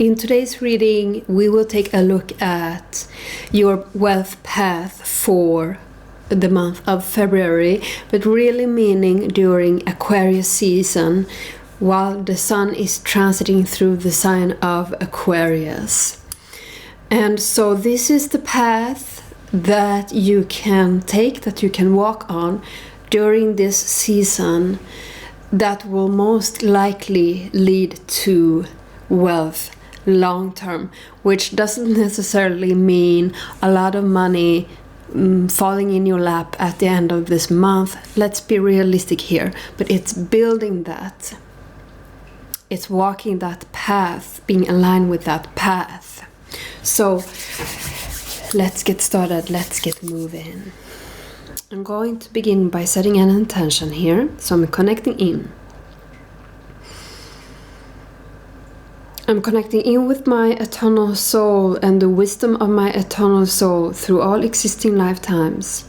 In today's reading, we will take a look at your wealth path for the month of February, but really meaning during Aquarius season, while the sun is transiting through the sign of Aquarius. And so this is the path that you can take, that you can walk on during this season, that will most likely lead to wealth long term, which doesn't necessarily mean a lot of money falling in your lap at the end of this month. Let's be realistic here, but it's building that. It's walking that path, being aligned with that path. So let's get started, let's get moving. I'm going to begin by setting an intention here. So I'm connecting in. I'm connecting in with my eternal soul and the wisdom of my eternal soul through all existing lifetimes.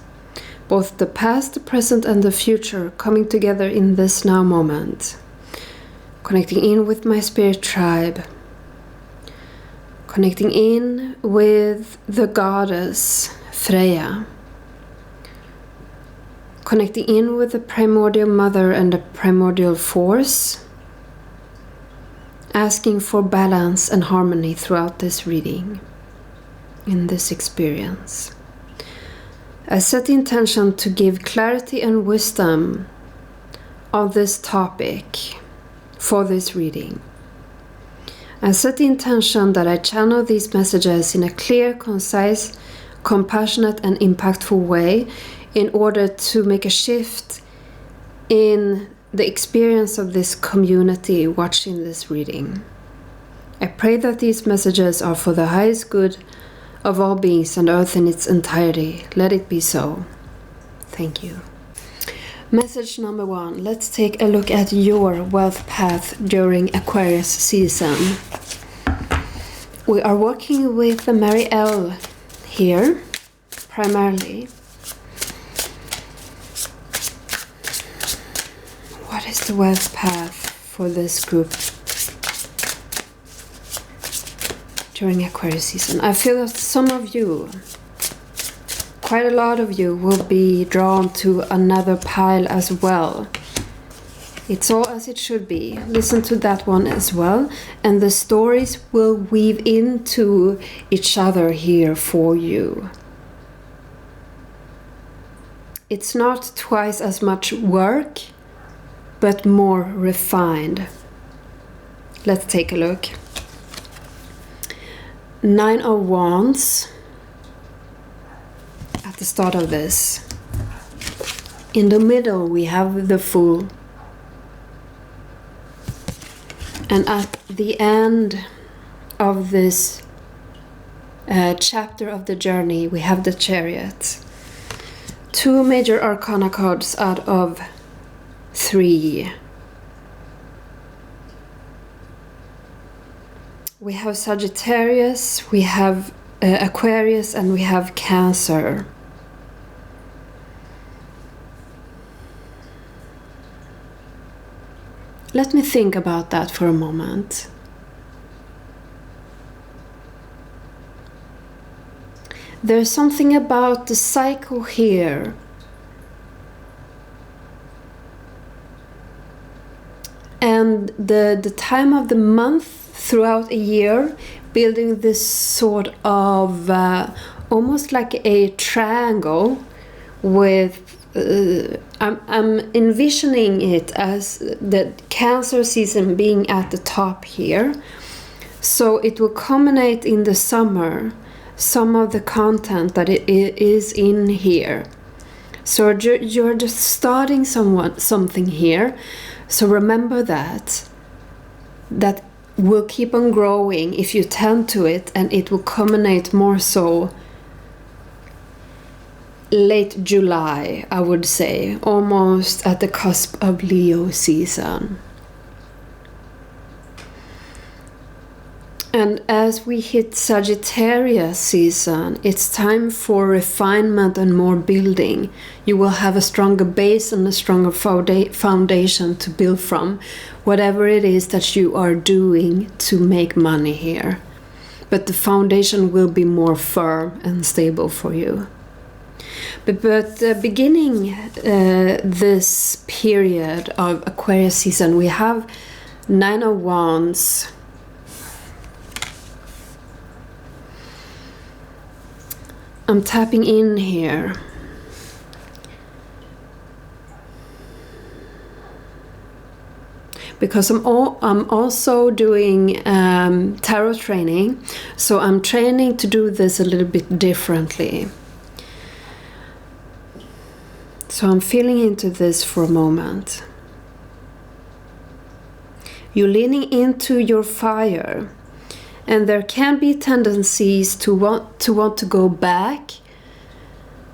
Both the past, the present, and the future coming together in this now moment. Connecting in with my spirit tribe. Connecting in with the goddess Freya. Connecting in with the primordial mother and the primordial force. Asking for balance and harmony throughout this reading, in this experience. I set the intention to give clarity and wisdom on this topic for this reading. I set the intention that I channel these messages in a clear, concise, compassionate, and impactful way in order to make a shift in the experience of this community watching this reading. I pray that these messages are for the highest good of all beings and earth in its entirety. Let it be so. Thank you. Message number 1. Let's take a look at your wealth path during Aquarius season. We are working with the Mary L here, primarily. What is the wealth path for this group during Aquarius season? I feel that some of you, quite a lot of you, will be drawn to another pile as well. It's all as it should be. Listen to that one as well. And the stories will weave into each other here for you. It's not twice as much work, but more refined. Let's take a look. 9 of Wands at the start of this. In the middle we have the Fool. And at the end of this chapter of the journey we have the Chariot. 2 major arcana cards out of 3. We have Sagittarius, we have Aquarius, and we have Cancer. Let me think about that for a moment. There's something about the cycle here and the time of the month throughout a year, building this sort of almost like a triangle with I'm envisioning it as the Cancer season being at the top here, so it will culminate in the summer, some of the content that it is in here. So you're just starting something here. So remember that will keep on growing if you tend to it, and it will culminate more so late July, I would say, almost at the cusp of Leo season. And as we hit Sagittarius season, it's time for refinement and more building. You will have a stronger base and a stronger foundation to build from, whatever it is that you are doing to make money here. But the foundation will be more firm and stable for you. But beginning this period of Aquarius season, we have Nine of Wands. I'm tapping in here. Because I'm also doing tarot training, so I'm training to do this a little bit differently. So I'm feeling into this for a moment. You're leaning into your fire. And there can be tendencies to want to go back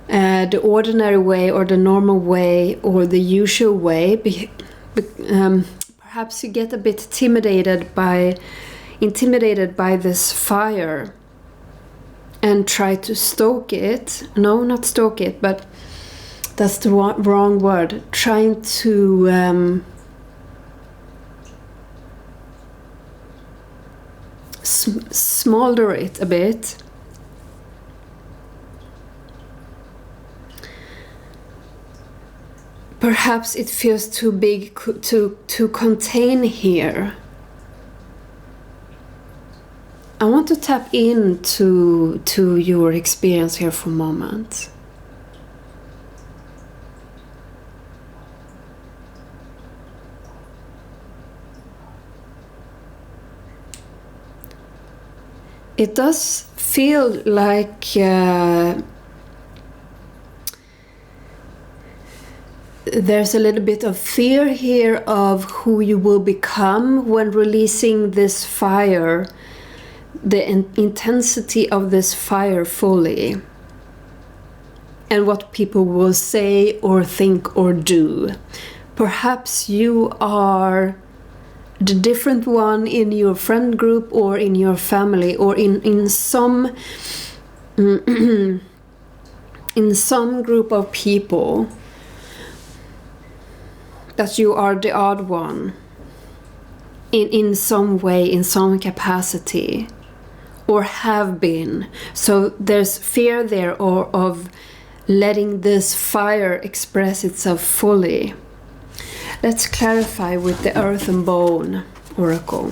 the ordinary way or the normal way or the usual way. Perhaps you get a bit intimidated by this fire and try to stoke it. No, not stoke it, but that's the wrong word. Trying to smolder it a bit. Perhaps it feels too big to contain here. I want to tap into your experience here for a moment. It does feel like there's a little bit of fear here of who you will become when releasing this fire, the intensity of this fire fully, and what people will say or think or do. Perhaps you are the different one in your friend group or in your family or in some in some group of people, that you are the odd one in some way, in some capacity, or have been. So there's fear there of letting this fire express itself fully. Let's clarify with the Earth and Bone Oracle.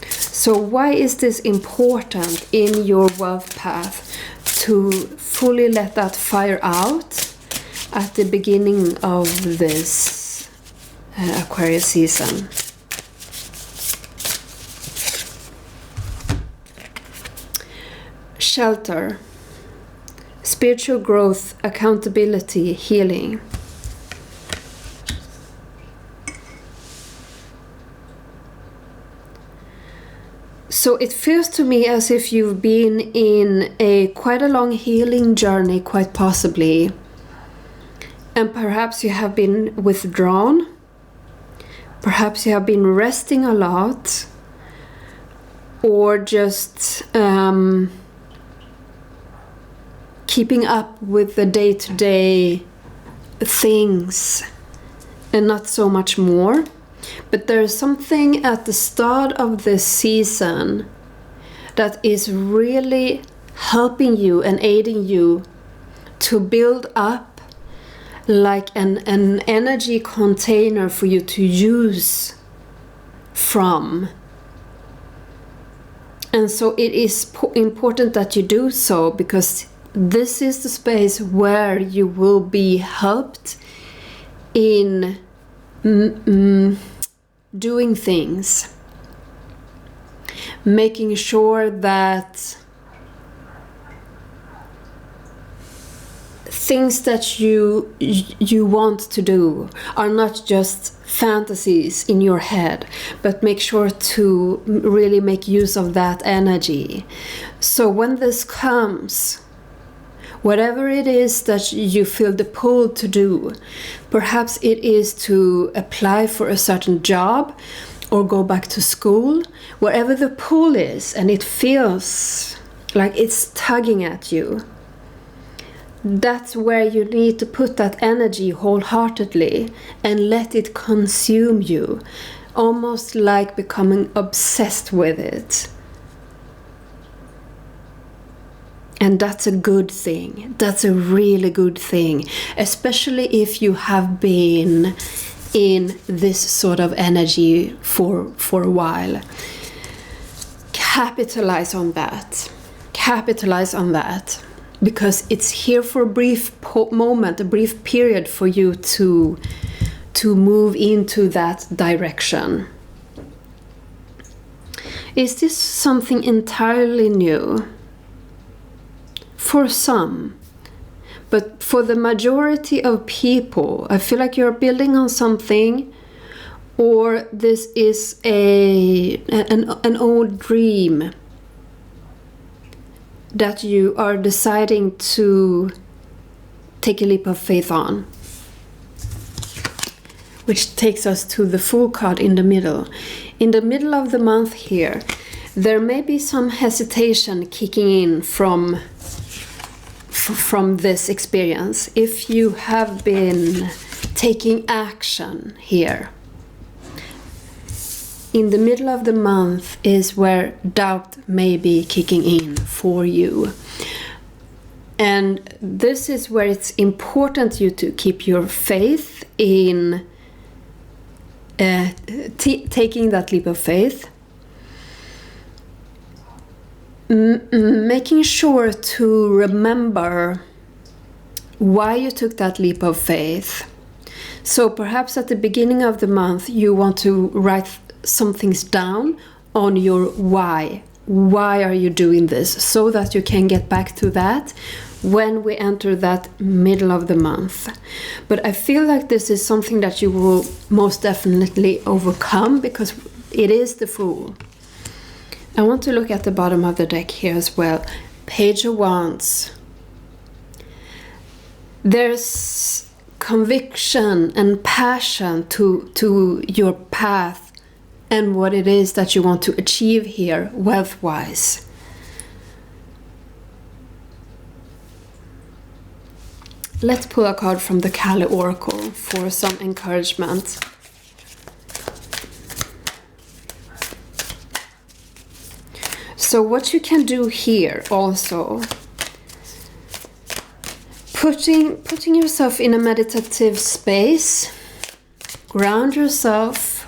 So why is this important in your wealth path, to fully let that fire out at the beginning of this Aquarius season? Shelter, spiritual growth, accountability, healing. So it feels to me as if you've been in quite a long healing journey, quite possibly. And perhaps you have been withdrawn. Perhaps you have been resting a lot. Or just keeping up with the day-to-day things and not so much more. But there's something at the start of this season that is really helping you and aiding you to build up like an energy container for you to use from. And so it is important that you do so, because this is the space where you will be helped in doing things, making sure that things that you want to do are not just fantasies in your head, but make sure to really make use of that energy. So when this comes, whatever it is that you feel the pull to do, perhaps it is to apply for a certain job, or go back to school, wherever the pull is and it feels like it's tugging at you, that's where you need to put that energy wholeheartedly and let it consume you, almost like becoming obsessed with it. And that's a good thing. That's a really good thing, especially if you have been in this sort of energy for a while. Capitalize on that. Capitalize on that, because it's here for a brief moment, a brief period for you to move into that direction. Is this something entirely new? For some, but for the majority of people, I feel like you're building on something, or this is an old dream that you are deciding to take a leap of faith on. Which takes us to the Fool card in the middle. In the middle of the month here, there may be some hesitation kicking in from this experience. If you have been taking action here, in the middle of the month is where doubt may be kicking in for you. And this is where it's important you to keep your faith in taking that leap of faith. Making sure to remember why you took that leap of faith. So perhaps at the beginning of the month you want to write some things down on your why. Why are you doing this? So that you can get back to that when we enter that middle of the month. But I feel like this is something that you will most definitely overcome, because it is the Fool. I want to look at the bottom of the deck here as well. Page of Wands. There's conviction and passion to your path and what it is that you want to achieve here, wealth-wise. Let's pull a card from the Kali Oracle for some encouragement. So what you can do here also, putting yourself in a meditative space, ground yourself,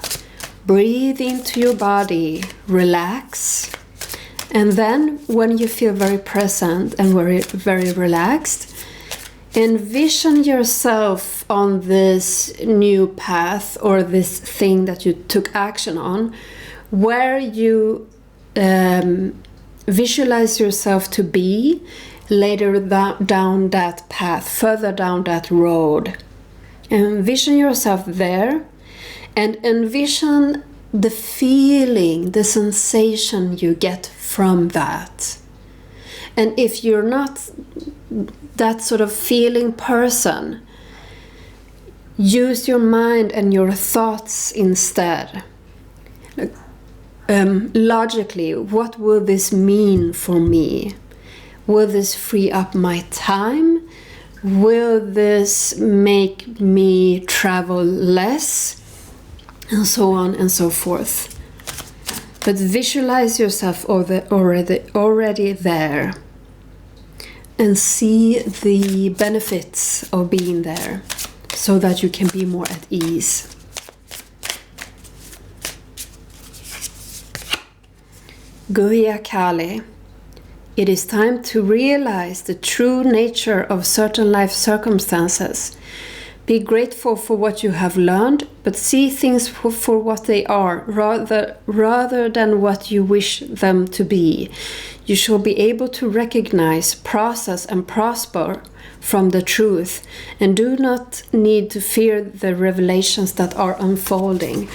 breathe into your body, relax, and then when you feel very present and very relaxed, envision yourself on this new path or this thing that you took action on, where you visualize yourself to be later down that path, further down that road. Envision yourself there and envision the feeling, the sensation you get from that. And if you're not that sort of feeling person, use your mind and your thoughts instead. Logically, what will this mean for me? Will this free up my time? Will this make me travel less? And so on and so forth. But visualize yourself already there. And see the benefits of being there, so that you can be more at ease. Guhya Kali. It is time to realize the true nature of certain life circumstances. Be grateful for what you have learned, but see things for what they are, rather than what you wish them to be. You shall be able to recognize, process, and prosper from the truth, and do not need to fear the revelations that are unfolding.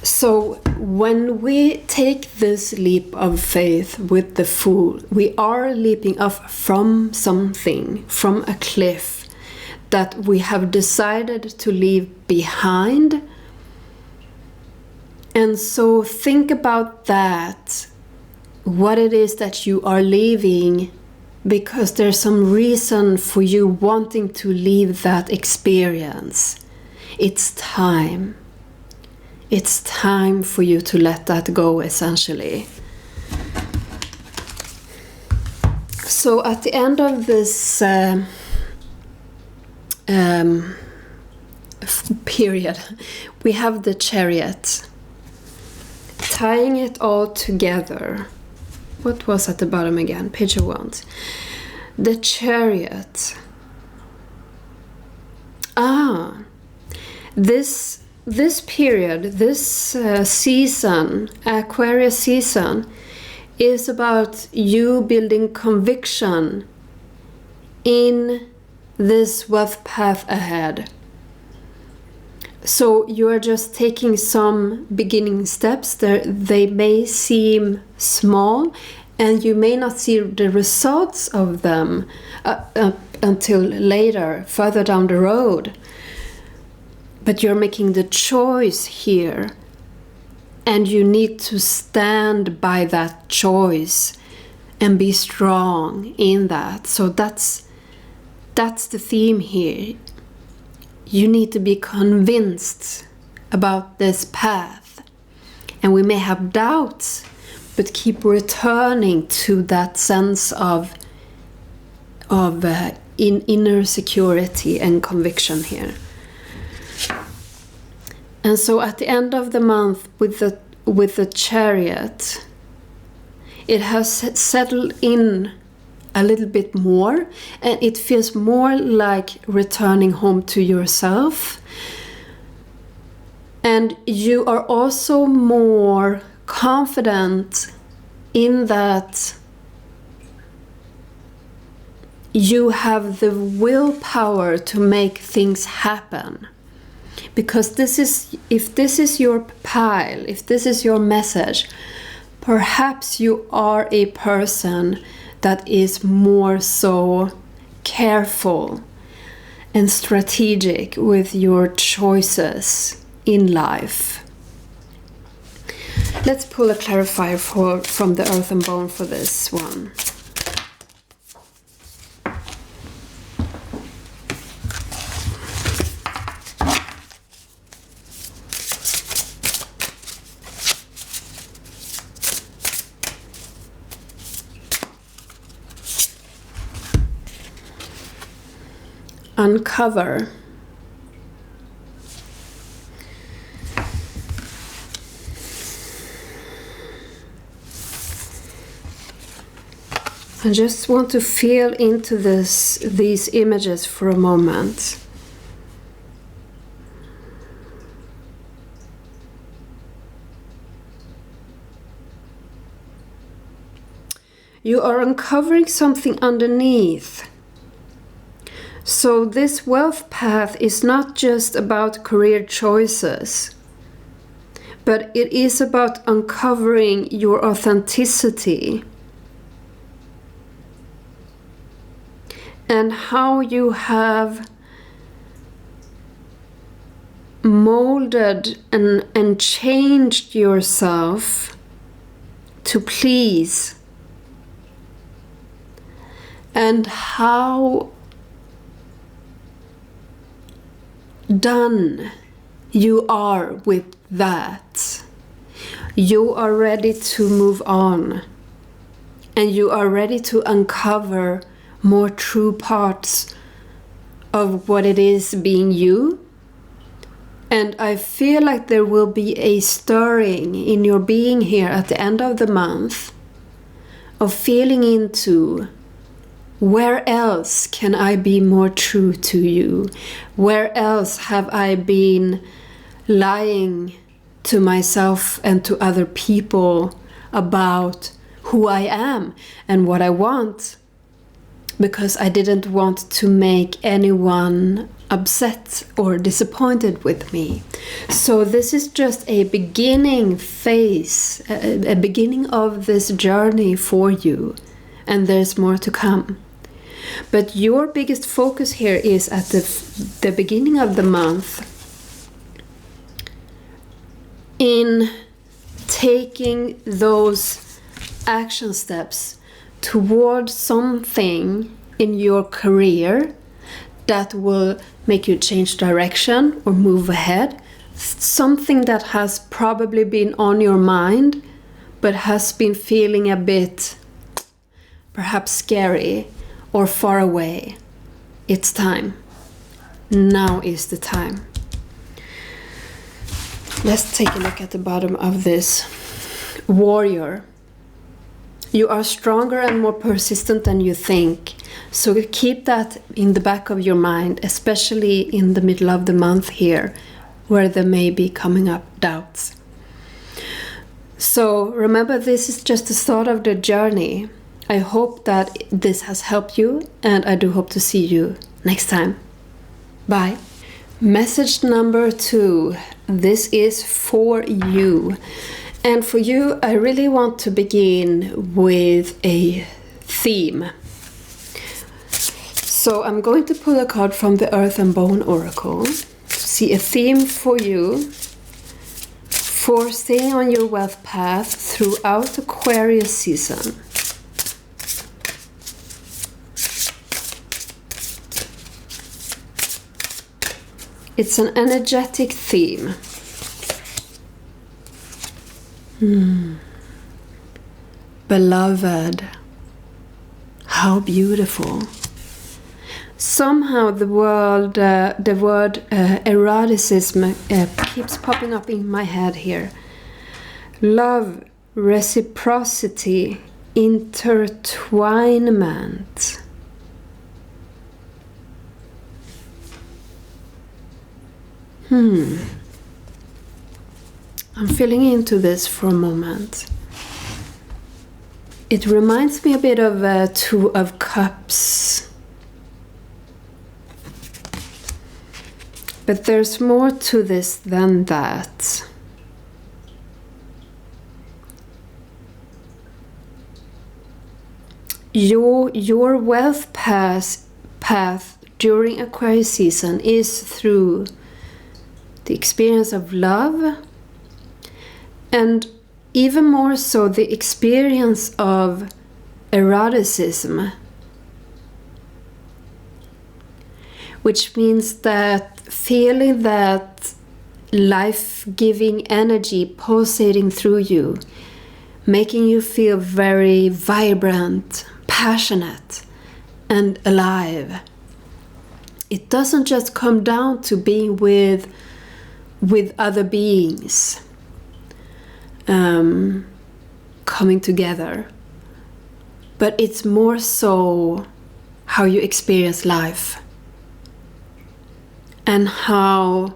So when we take this leap of faith with the Fool, we are leaping off from something, from a cliff that we have decided to leave behind, And so think about that, what it is that you are leaving, because there's some reason for you wanting to leave that experience. It's time. It's time for you to let that go, essentially. So at the end of this period, we have the Chariot. Tying it all together. What was at the bottom again? Page of Wands. The Chariot. This period, this season, Aquarius season, is about you building conviction in this wealth path ahead. So you are just taking some beginning steps. They may seem small, and you may not see the results of them until later, further down the road. But you're making the choice here, and you need to stand by that choice and be strong in that. So that's the theme here. You need to be convinced about this path. And we may have doubts, but keep returning to that sense of inner security and conviction here. And so at the end of the month with the Chariot, it has settled in a little bit more, and it feels more like returning home to yourself. And you are also more confident in that you have the willpower to make things happen. Because if this is your pile, if this is your message, perhaps you are a person that is more so careful and strategic with your choices in life. Let's pull a clarifier from the Earth and Bone for this one. Uncover. I just want to feel into these images for a moment. You are uncovering something underneath. So this wealth path is not just about career choices, but it is about uncovering your authenticity and how you have molded and changed yourself to please, and how done you are with that. You are ready to move on, and you are ready to uncover more true parts of what it is being you. And I feel like there will be a stirring in your being here at the end of the month of feeling into, where else can I be more true to you? Where else have I been lying to myself and to other people about who I am and what I want? Because I didn't want to make anyone upset or disappointed with me. So this is just a beginning phase, a beginning of this journey for you, and there's more to come. But your biggest focus here is at the beginning of the month, in taking those action steps towards something in your career that will make you change direction or move ahead. Something that has probably been on your mind but has been feeling a bit perhaps scary or far away. It's time. Now is the time. Let's take a look at the bottom of this. Warrior. You are stronger and more persistent than you think. So keep that in the back of your mind, especially in the middle of the month here, where there may be coming up doubts. So remember, this is just the start of the journey. I hope that this has helped you, and I do hope to see you next time. Bye. Message number 2. This is for you. And for you, I really want to begin with a theme. So I'm going to pull a card from the Earth and Bone Oracle to see a theme for you for staying on your wealth path throughout Aquarius season. It's an energetic theme. Beloved, how beautiful. Somehow the word eroticism keeps popping up in my head here. Love, reciprocity, intertwinement. I'm feeling into this for a moment. It reminds me a bit of Two of Cups. But there's more to this than that. Your wealth path during Aquarius season is through the experience of love, and even more so the experience of eroticism, which means that feeling that life-giving energy pulsating through you, making you feel very vibrant, passionate, and alive. It doesn't just come down to being with other beings, coming together, but it's more so how you experience life and how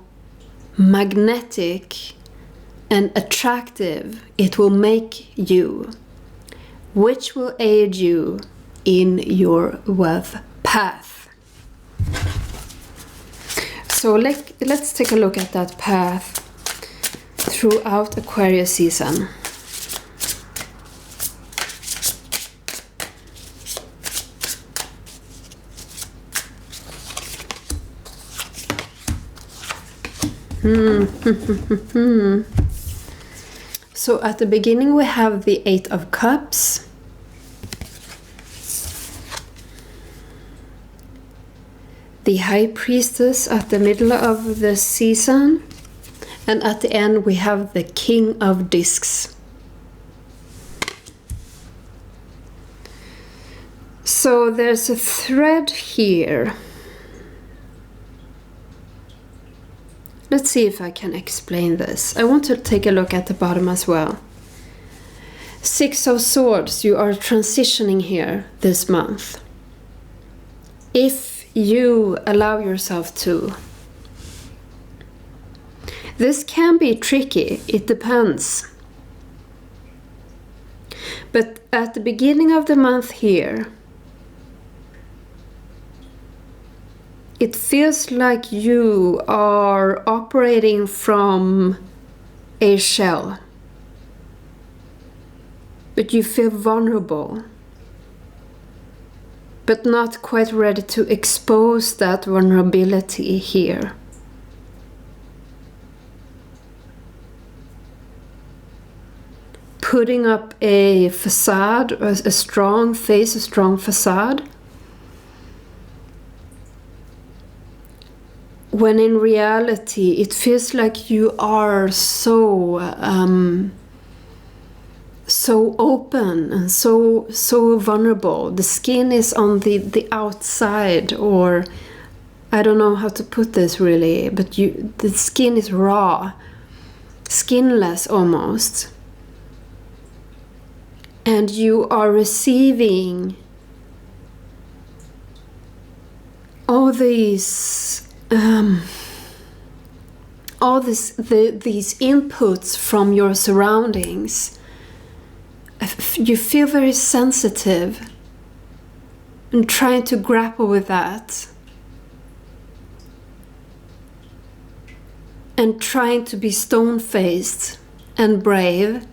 magnetic and attractive it will make you, which will aid you in your wealth path. So let's take a look at that path throughout Aquarius season. So at the beginning we have the Eight of Cups. The High Priestess at the middle of the season, and at the end we have the King of Discs. So there's a thread here. Let's see if I can explain this. I want to take a look at the bottom as well. Six of Swords, you are transitioning here this month. If you allow yourself to. This can be tricky, it depends. But at the beginning of the month here, it feels like you are operating from a shell, but you feel vulnerable, but not quite ready to expose that vulnerability here. putting up a facade, a strong face, a strong facade, when in reality it feels like you are so open and so vulnerable. The skin is on the outside, or I don't know how to put this really, but the skin is raw, skinless almost. And you are receiving all these these inputs from your surroundings. You feel very sensitive and trying to grapple with that. And trying to be stone-faced and brave.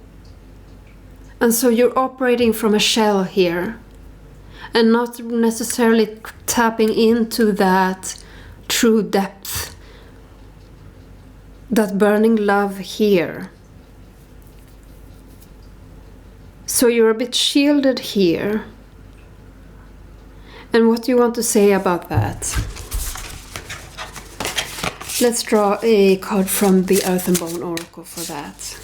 And so you're operating from a shell here. And not necessarily tapping into that true depth. That burning love here. So you're a bit shielded here. And what do you want to say about that? Let's draw a card from the Earth and Bone Oracle for that.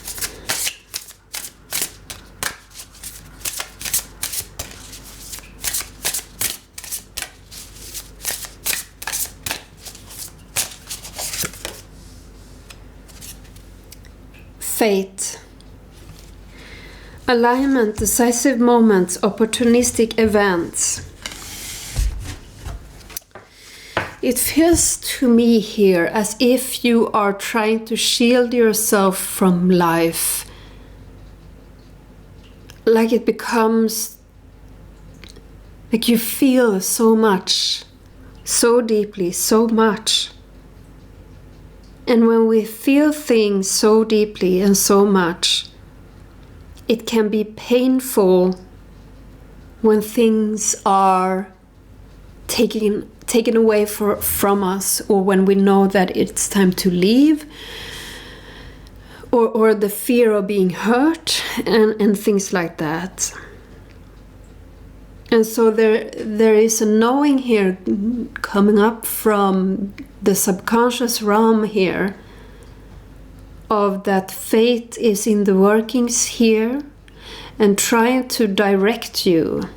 Fate. Alignment, decisive moments, opportunistic events. It feels to me here as if you are trying to shield yourself from life. Like it becomes, like you feel so much, so deeply, so much. And when we feel things so deeply and so much, it can be painful when things are taken away from us, or when we know that it's time to leave, or the fear of being hurt and things like that. And so there is a knowing here coming up from the subconscious realm here, of that fate is in the workings here and trying to direct you,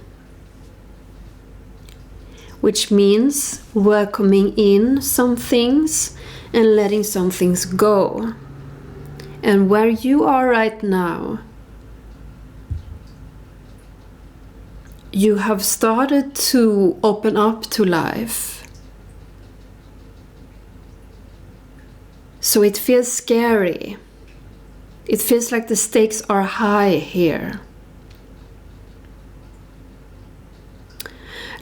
which means welcoming in some things and letting some things go. And where you are right now, you have started to open up to life. So it feels scary. It feels like the stakes are high here.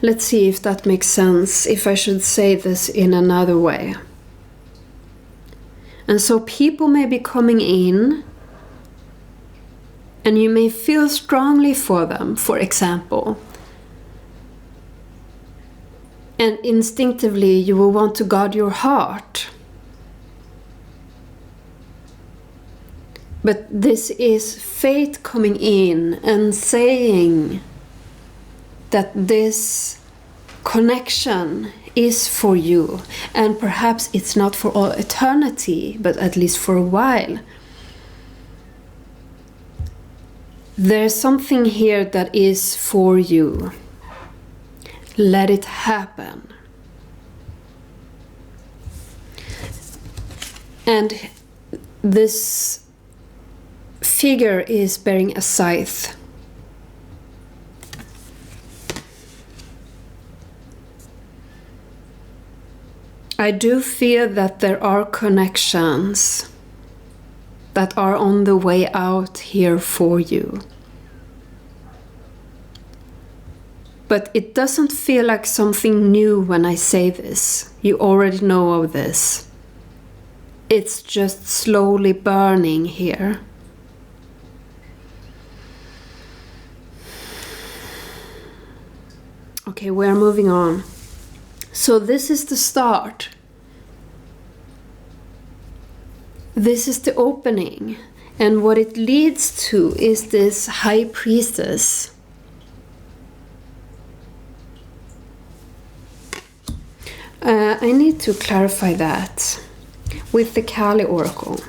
Let's see if that makes sense, if I should say this in another way. And so people may be coming in, and you may feel strongly for them, for example. And instinctively you will want to guard your heart. But this is fate coming in and saying that this connection is for you. And perhaps it's not for all eternity, but at least for a while. There's something here that is for you. Let it happen. And this figure is bearing a scythe. I do feel that there are connections that are on the way out here for you. But it doesn't feel like something new when I say this. You already know of this. It's just slowly burning here. Okay, we're moving on. So this is the start. This is the opening. And what it leads to is this High Priestess. I need to clarify that with the Kali Oracle.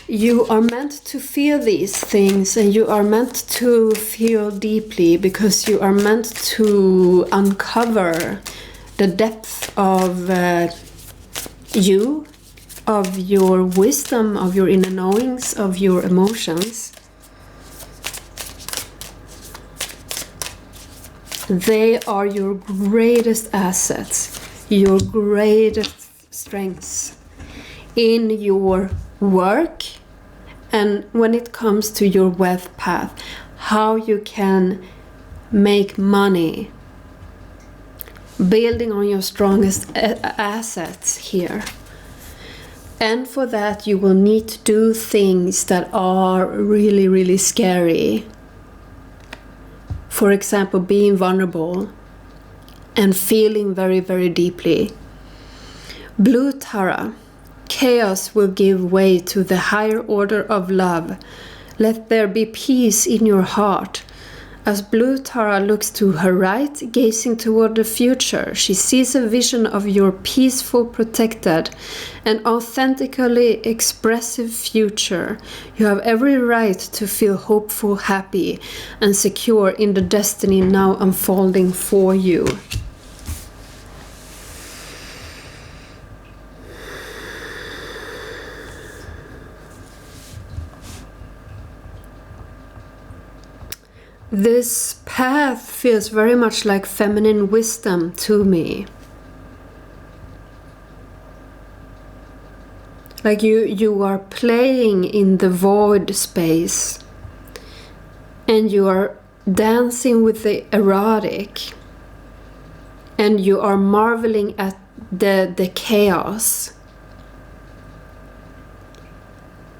You are meant to feel these things, and you are meant to feel deeply, because you are meant to uncover the depth of you, of your wisdom, of your inner knowings, of your emotions. They are your greatest assets, your greatest strengths in your work, and when it comes to your wealth path, how you can make money, building on your strongest assets here. And for that you will need to do things that are really, really scary. For example, being vulnerable and feeling very, very deeply. Blue Tara. Chaos will give way to the higher order of love. Let there be peace in your heart. As Blue Tara looks to her right, gazing toward the future, she sees a vision of your peaceful, protected, and authentically expressive future. You have every right to feel hopeful, happy, and secure in the destiny now unfolding for you. This path feels very much like feminine wisdom to me. Like you are playing in the void space, and you are dancing with the erotic, and you are marveling at the chaos.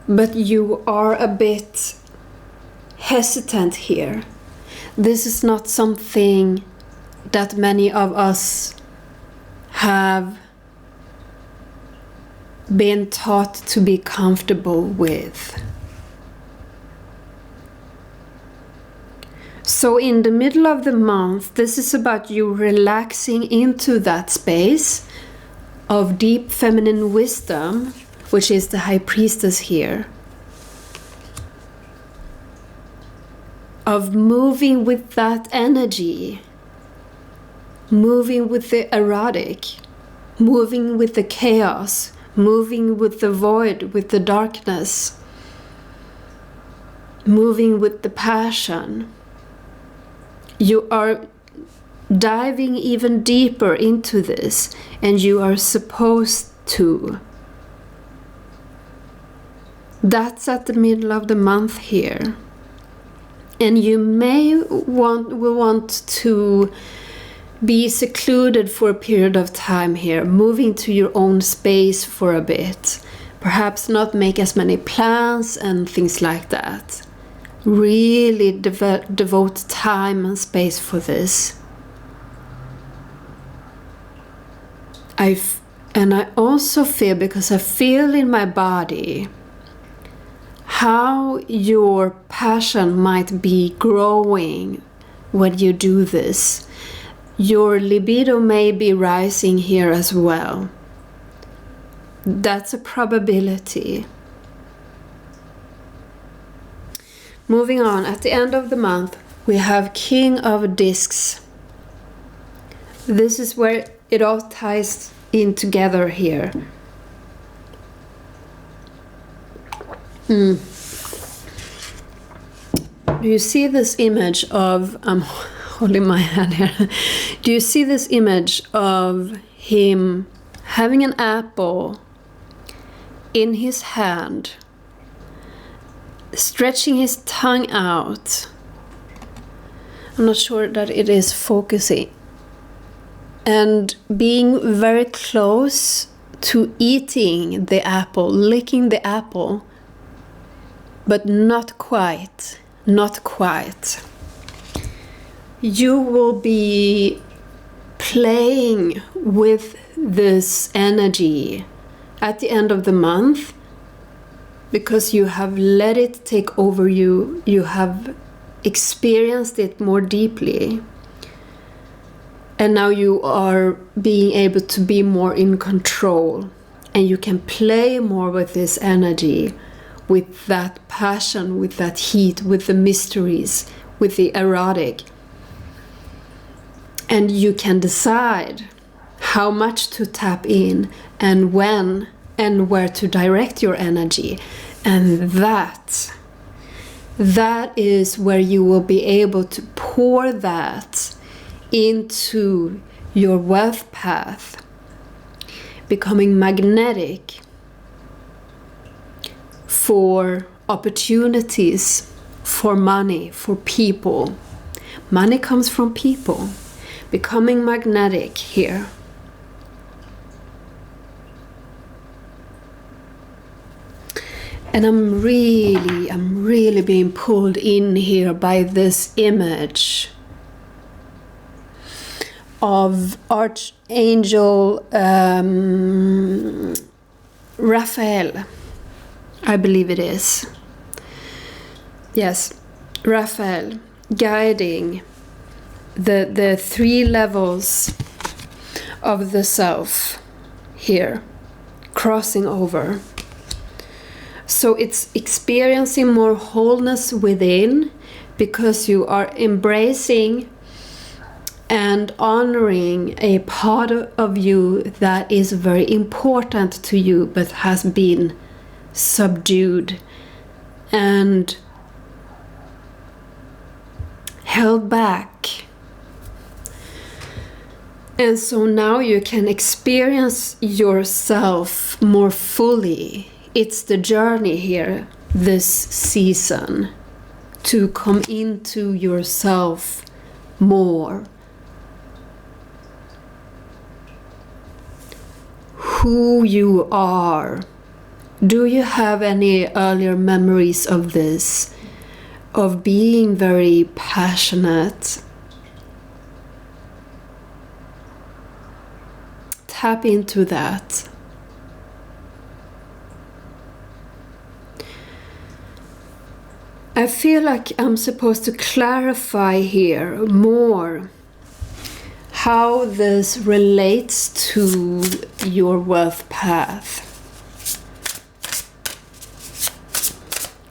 But you are a bit hesitant here. This is not something that many of us have been taught to be comfortable with. So in the middle of the month, this is about you relaxing into that space of deep feminine wisdom, which is the High Priestess here. Of moving with that energy, moving with the erotic, moving with the chaos, moving with the void, with the darkness, moving with the passion. You are diving even deeper into this, and you are supposed to. That's at the middle of the month here. And you will want to be secluded for a period of time here, moving to your own space for a bit. Perhaps not make as many plans and things like that. Really devote time and space for this. And I also feel, because I feel in my body how your passion might be growing when you do this. Your libido may be rising here as well. That's a probability. Moving on, at the end of the month, we have King of Discs. This is where it all ties in together here. Do you see this image of, I'm holding my hand here. Do you see this image of him having an apple in his hand, stretching his tongue out? I'm not sure that it is focusing. And being very close to eating the apple, licking the apple, but not quite, not quite. You will be playing with this energy at the end of the month, because you have let it take over you, you have experienced it more deeply, and now you are being able to be more in control, and you can play more with this energy, with that passion, with that heat, with the mysteries, with the erotic. And you can decide how much to tap in and when and where to direct your energy. And that is where you will be able to pour that into your wealth path, becoming magnetic for opportunities, for money, for people. Money comes from people. Becoming magnetic here. And I'm really being pulled in here by this image of Archangel Raphael, I believe it is. Yes, Raphael, guiding the 3 levels of the self here, crossing over. So it's experiencing more wholeness within, because you are embracing and honoring a part of you that is very important to you but has been subdued and held back. And so now you can experience yourself more fully. It's the journey here, this season, to come into yourself more. Who you are. Do you have any earlier memories of this? Of being very passionate? Tap into that. I feel like I'm supposed to clarify here more how this relates to your wealth path.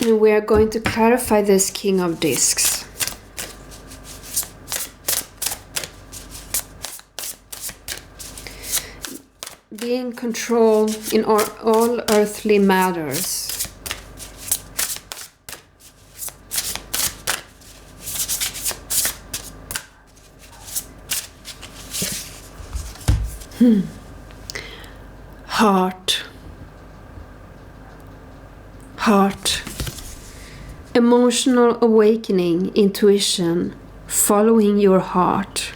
And we are going to clarify this King of Discs. Be in control in all earthly matters. Heart. Emotional awakening, intuition, following your heart.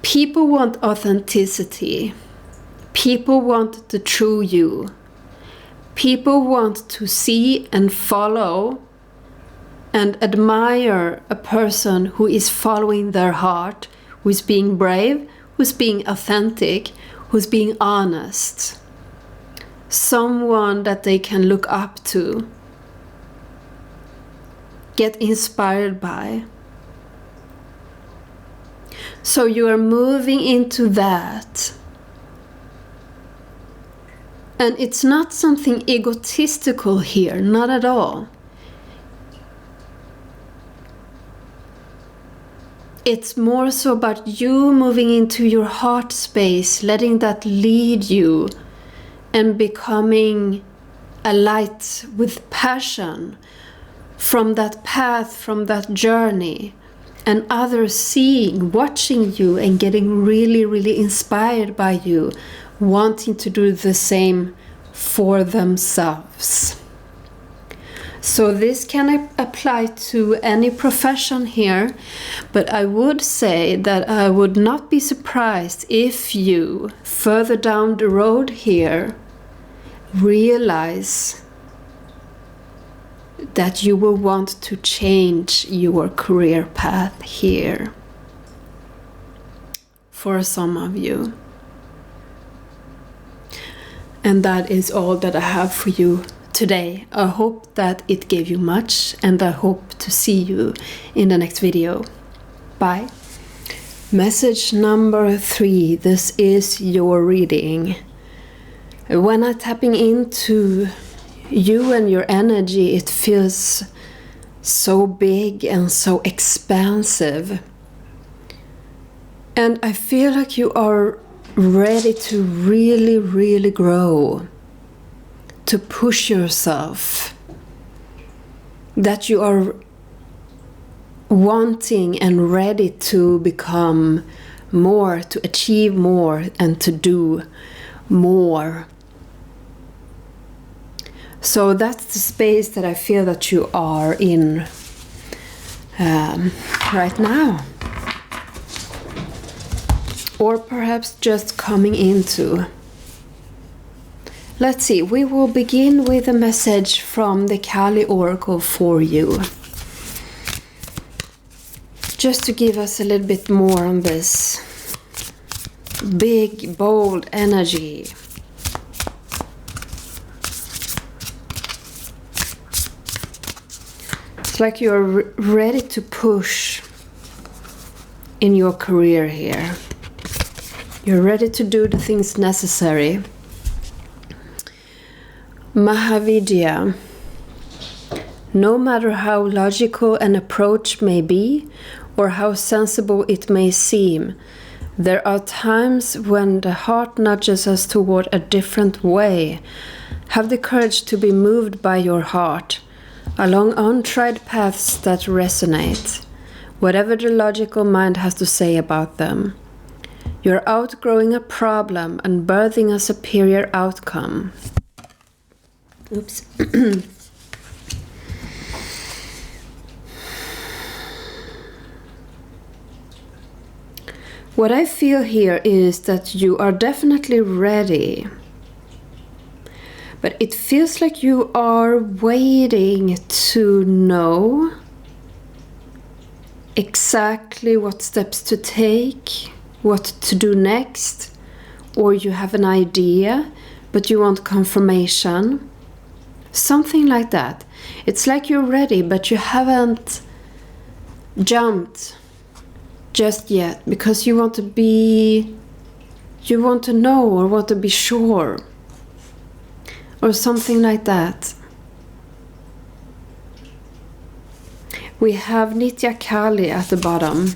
People want authenticity. People want the true you. People want to see and follow and admire a person who is following their heart, who is being brave, who's being authentic, who's being honest. Someone that they can look up to, get inspired by. So you are moving into that. And it's not something egotistical here, not at all. It's more so about you moving into your heart space, letting that lead you, and becoming a light with passion from that path, from that journey, and others seeing, watching you, and getting really, really inspired by you, wanting to do the same for themselves. So this can apply to any profession here, but I would say that I would not be surprised if you, further down the road here, realize that you will want to change your career path here. for some of you. And that is all that I have for you today. I hope that it gave you much, and I hope to see you in the next video. Bye. Message number 3. This is your reading. When I'm tapping into you and your energy, it feels so big and so expansive. And I feel like you are ready to really, really grow, to push yourself, that you are wanting and ready to become more, to achieve more, and to do more. So that's the space that I feel that you are in right now. Or perhaps just coming into. Let's see, we will begin with a message from the Kali Oracle for you. Just to give us a little bit more on this big, bold energy. It's like you're ready to push in your career here. You're ready to do the things necessary. Mahavidya. No matter how logical an approach may be, or how sensible it may seem, there are times when the heart nudges us toward a different way. Have the courage to be moved by your heart, along untried paths that resonate, whatever the logical mind has to say about them. You're outgrowing a problem and birthing a superior outcome. Oops. What I feel here is that you are definitely ready. But it feels like you are waiting to know exactly what steps to take, what to do next, or you have an idea, but you want confirmation. Something like that. It's like you're ready, but you haven't jumped just yet because you want to know or want to be sure, or something like that. We have Nitya Kali at the bottom.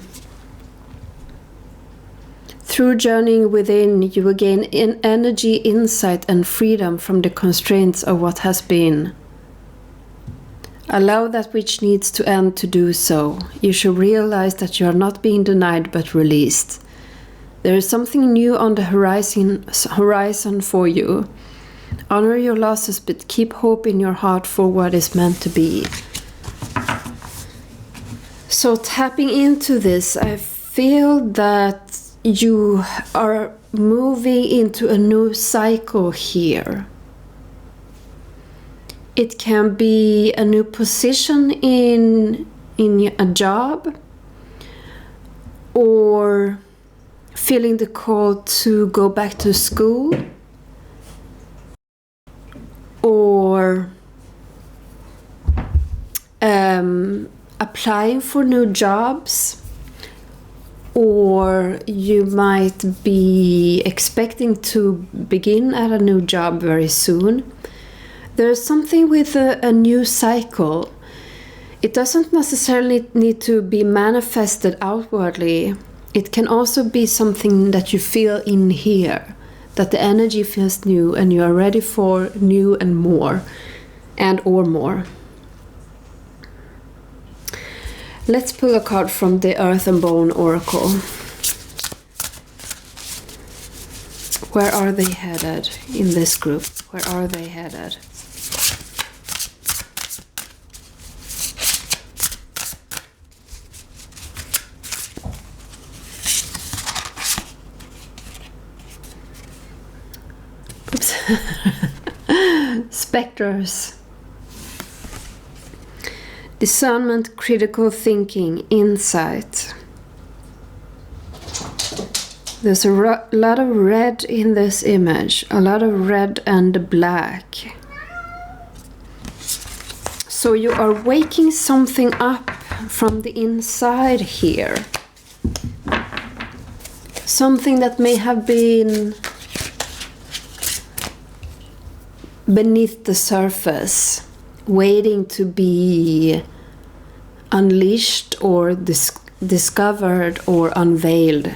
Through journeying within, you will gain energy, insight, and freedom from the constraints of what has been. Allow that which needs to end to do so. You should realize that you are not being denied but released. There is something new on the horizon for you. Honor your losses, but keep hope in your heart for what is meant to be. So tapping into this, I feel that you are moving into a new cycle here. It can be a new position in a job, or feeling the call to go back to school, or applying for new jobs. Or you might be expecting to begin at a new job very soon. There's something with a new cycle. It doesn't necessarily need to be manifested outwardly. It can also be something that you feel in here, that the energy feels new and you are ready for new and more, and or more. Let's pull a card from the Earth and Bone Oracle. Where are they headed in this group? Where are they headed? Oops. Spectres. Discernment, critical thinking, insight. There's a lot of red in this image, a lot of red and black. So you are waking something up from the inside here. Something that may have been beneath the surface, waiting to be unleashed or discovered or unveiled.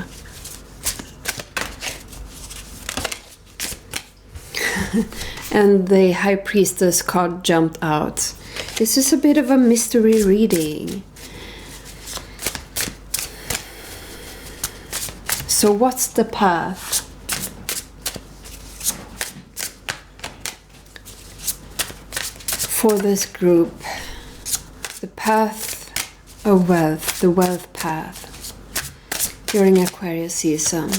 And the High Priestess card jumped out. This is a bit of a mystery reading. So what's the path? For this group, the path of wealth, the wealth path during Aquarius season.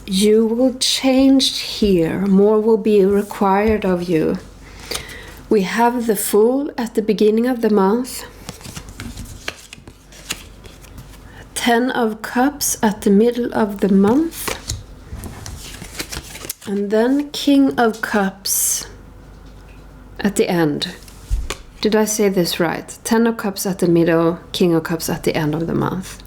You will change here. More will be required of you. We have the Fool at the beginning of the month. 10 of Cups at the middle of the month. And then King of Cups at the end. Did I say this right? 10 of Cups at the middle, King of Cups at the end of the month.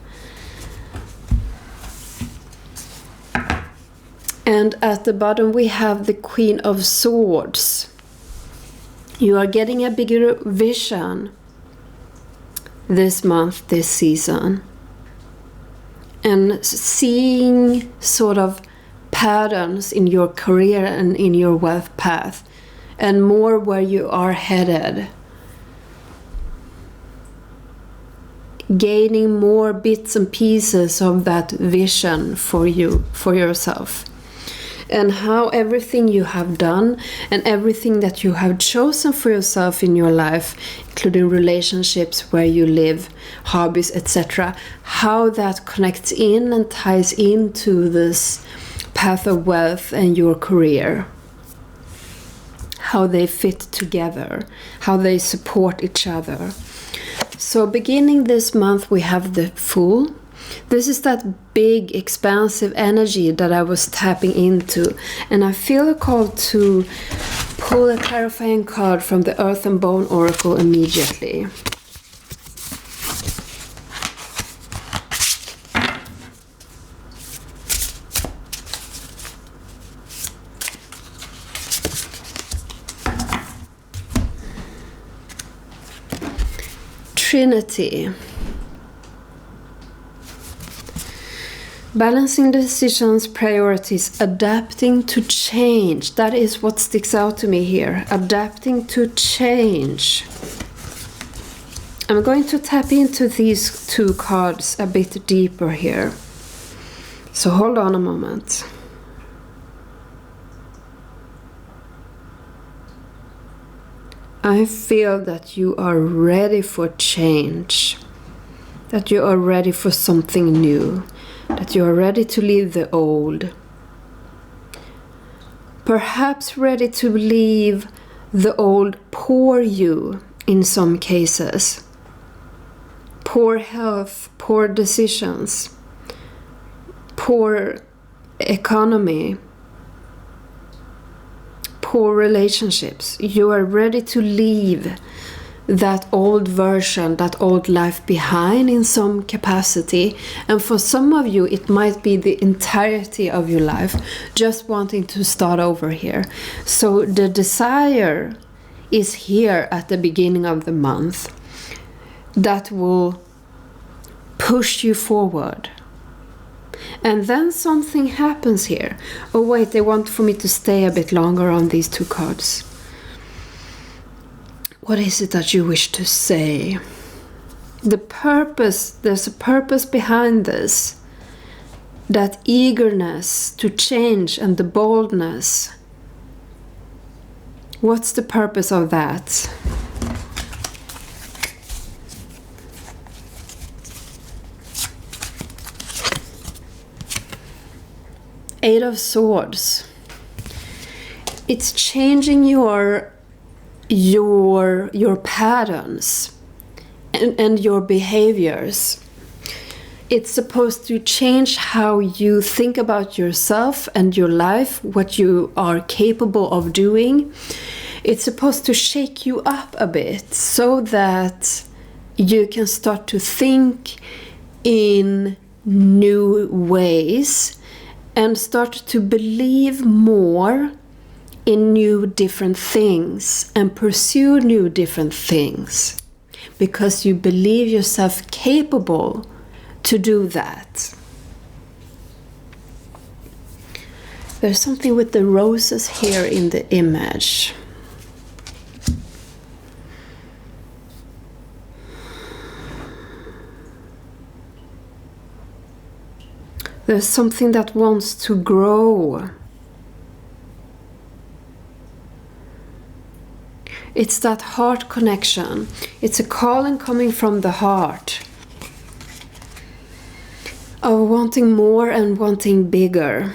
And at the bottom we have the Queen of Swords. You are getting a bigger vision this month, this season. And seeing sort of patterns in your career and in your wealth path. And more where you are headed. Gaining more bits and pieces of that vision for you, for yourself. And how everything you have done and everything that you have chosen for yourself in your life, including relationships, where you live, hobbies, etc., how that connects in and ties into this path of wealth and your career. How they fit together, how they support each other. So beginning this month we have the Fool. This is that big, expansive energy that I was tapping into. And I feel a call to pull a clarifying card from the Earth and Bone Oracle immediately. Trinity. Balancing decisions, priorities, adapting to change. That is what sticks out to me here. Adapting to change. I'm going to tap into these two cards a bit deeper here. So hold on a moment. I feel that you are ready for change. That you are ready for something new. That you are ready to leave the old. Perhaps ready to leave the old poor you in some cases. Poor health, poor decisions, poor economy, poor relationships. You are ready to leave that old version, that old life behind in some capacity. And for some of you, it might be the entirety of your life, just wanting to start over here. So the desire is here at the beginning of the month that will push you forward. And then something happens here. Oh wait, they want for me to stay a bit longer on these two cards. What is it that you wish to say? The purpose, there's a purpose behind this. That eagerness to change and the boldness. What's the purpose of that? Eight of Swords. It's changing your patterns and your behaviors. It's supposed to change how you think about yourself and your life, what you are capable of doing. It's supposed to shake you up a bit so that you can start to think in new ways and start to believe more in new different things and pursue new different things because you believe yourself capable to do that. There's something with the roses here in the image. There's something that wants to grow. It's that heart connection. It's a calling coming from the heart of wanting more and wanting bigger.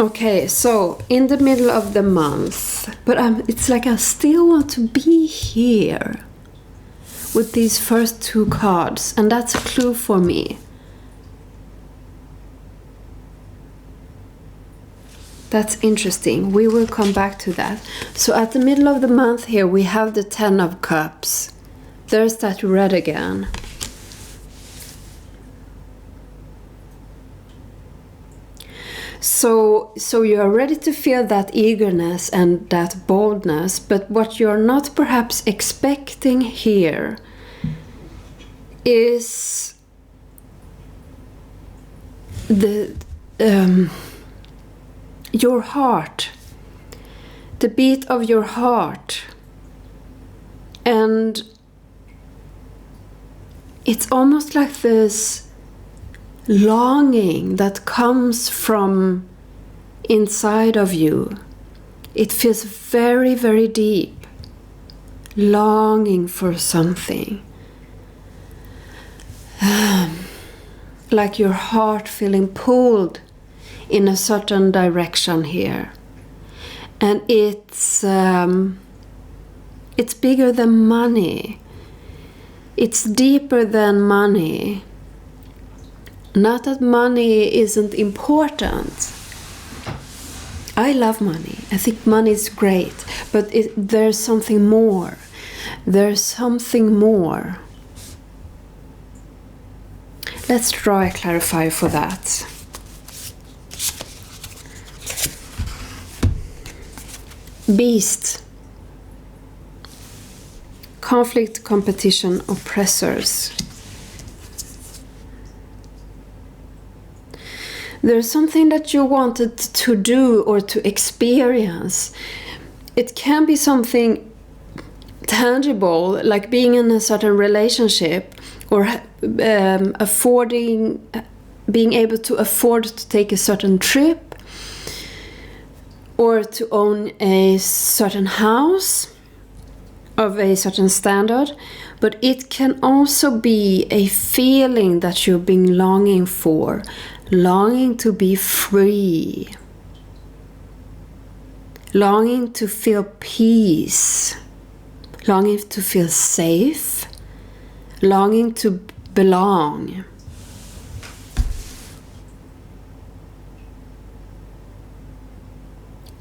Okay, so in the middle of the month, but it's like I still want to be here with these first two cards, and that's a clue for me. That's interesting. We will come back to that. So at the middle of the month here, we have the Ten of Cups. There's that red again. So you are ready to feel that eagerness and that boldness, but what you're not perhaps expecting here is your heart, the beat of your heart. And it's almost like this longing that comes from inside of you. It feels very, very deep. Longing for something. Like your heart feeling pulled in a certain direction here. And it's bigger than money. It's deeper than money. Not that money isn't important. I love money. I think money is great. But there's something more. There's something more. Let's draw a clarifier for that. Beast. Conflict, competition, oppressors. There's something that you wanted to do or to experience. It can be something tangible, like being in a certain relationship or being able to afford to take a certain trip or to own a certain house of a certain standard. But it can also be a feeling that you've been longing for. Longing to be free. Longing to feel peace. Longing to feel safe. Longing to belong.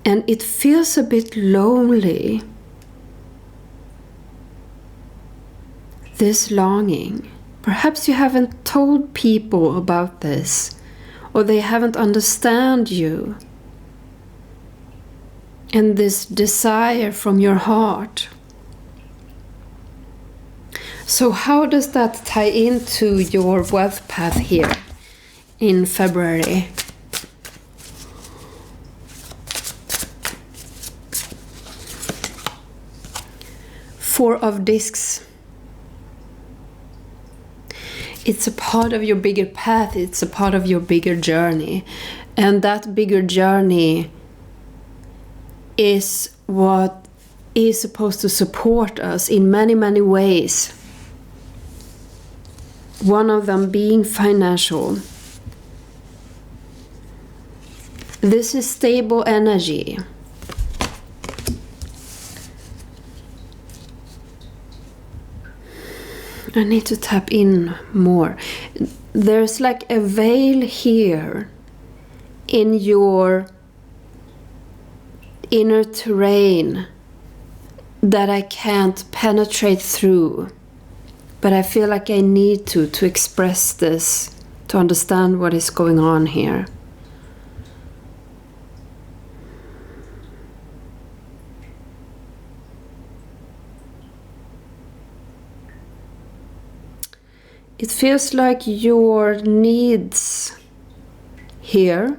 And it feels a bit lonely. This longing. Perhaps you haven't told people about this. Or they haven't understand you. And this desire from your heart. So how does that tie into your wealth path here in February? Four of Discs. It's a part of your bigger path. It's a part of your bigger journey. And that bigger journey is what is supposed to support us in many, many ways. One of them being financial. This is stable energy. I need to tap in more. There's like a veil here in your inner terrain that I can't penetrate through. But I feel like I need to express this, to understand what is going on here. It feels like your needs here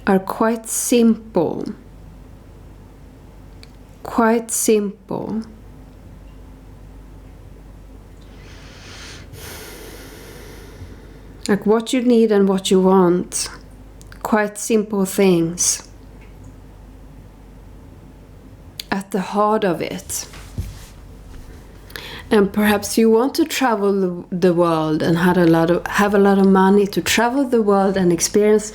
are quite simple. Quite simple. Like what you need and what you want. Quite simple things. At the heart of it. And perhaps you want to travel the world and have a lot of money to travel the world and experience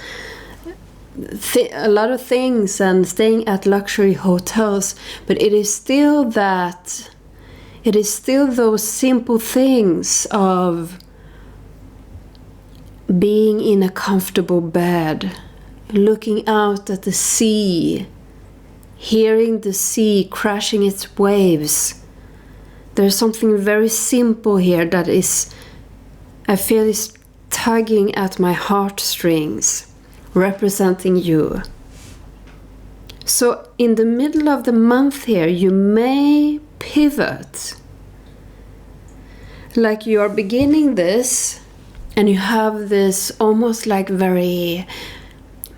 a lot of things and staying at luxury hotels. But it is still those simple things of being in a comfortable bed, looking out at the sea, hearing the sea crashing its waves. There's something very simple here that I feel is tugging at my heartstrings, representing you. So in the middle of the month here, you may pivot. Like you are beginning this, and you have this almost like very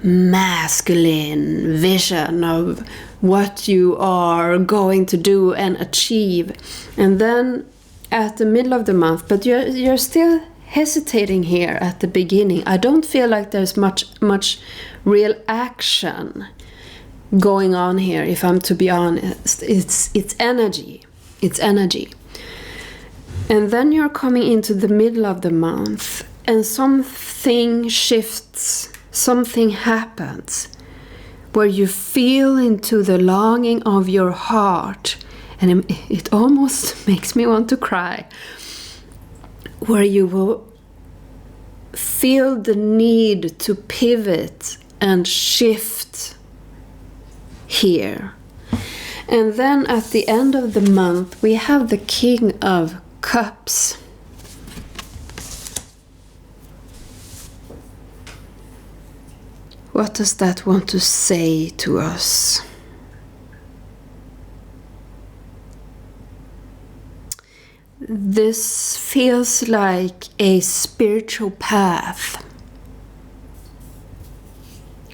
masculine vision of what you are going to do and achieve. And then at the middle of the month, but you're still hesitating here at the beginning. I don't feel like there's much real action going on here, if I'm to be honest. It's energy. It's energy. And then you're coming into the middle of the month and something shifts, something happens where you feel into the longing of your heart, and it almost makes me want to cry, where you will feel the need to pivot and shift here. And then at the end of the month we have the King of Cups. What does that want to say to us? This feels like a spiritual path.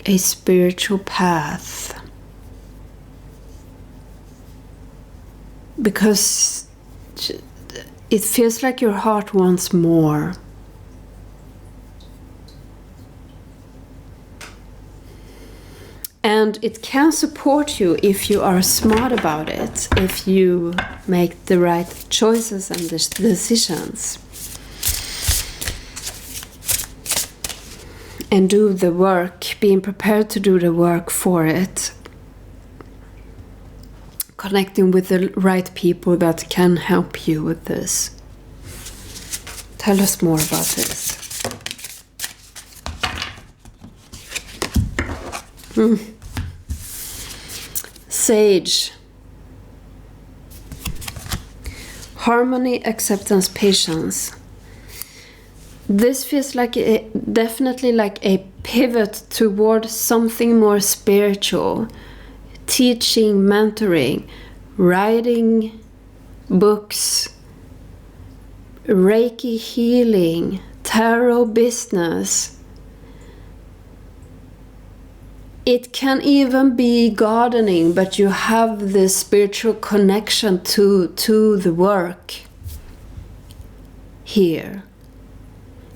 A spiritual path. Because it feels like your heart wants more. And it can support you if you are smart about it, if you make the right choices and decisions. And do the work, being prepared to do the work for it. Connecting with the right people that can help you with this. Tell us more about this. Sage. Harmony, acceptance, patience. This feels like definitely like a pivot toward something more spiritual. Teaching, mentoring, writing books, Reiki healing, tarot business. It can even be gardening, but you have this spiritual connection to the work here.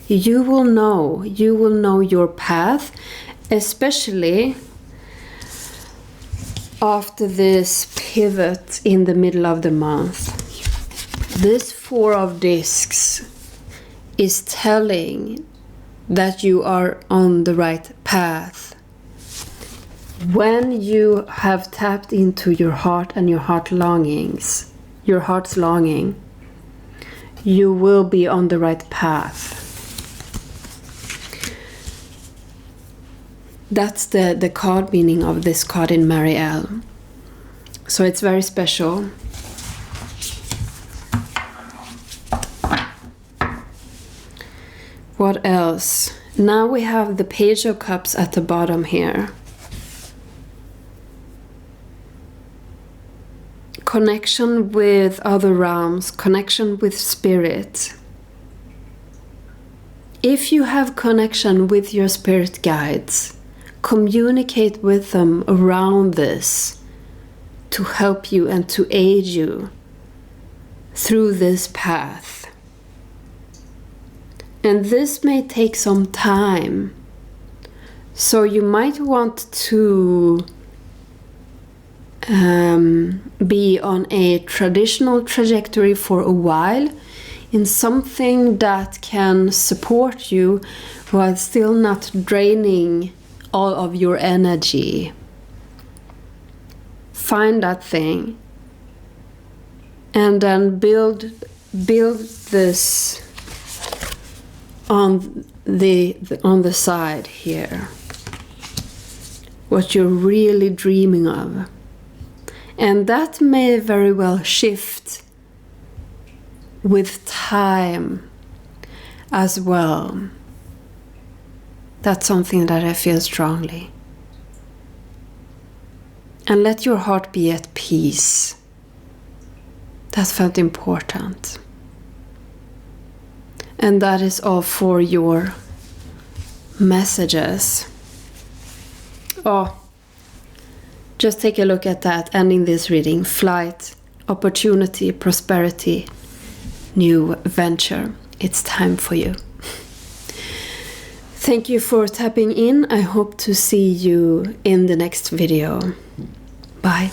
You will know your path, especially after this pivot in the middle of the month. This Four of Discs is telling that you are on the right path. When you have tapped into your heart and your heart longings, your heart's longing, you will be on the right path. That's the card meaning of this card in Marielle. So it's very special. What else? Now we have the Page of Cups at the bottom here. Connection with other realms, connection with spirit. If you have connection with your spirit guides, communicate with them around this to help you and to aid you through this path. And this may take some time, so you might want to be on a traditional trajectory for a while in something that can support you while still not draining all of your energy. Find that thing and then build this on the side here, what you're really dreaming of. And that may very well shift with time as well. That's something that I feel strongly. And let your heart be at peace. That felt important. And that is all for your messages. Oh, just take a look at that, ending this reading. Flight, opportunity, prosperity, new venture. It's time for you. Thank you for tapping in. I hope to see you in the next video. Bye.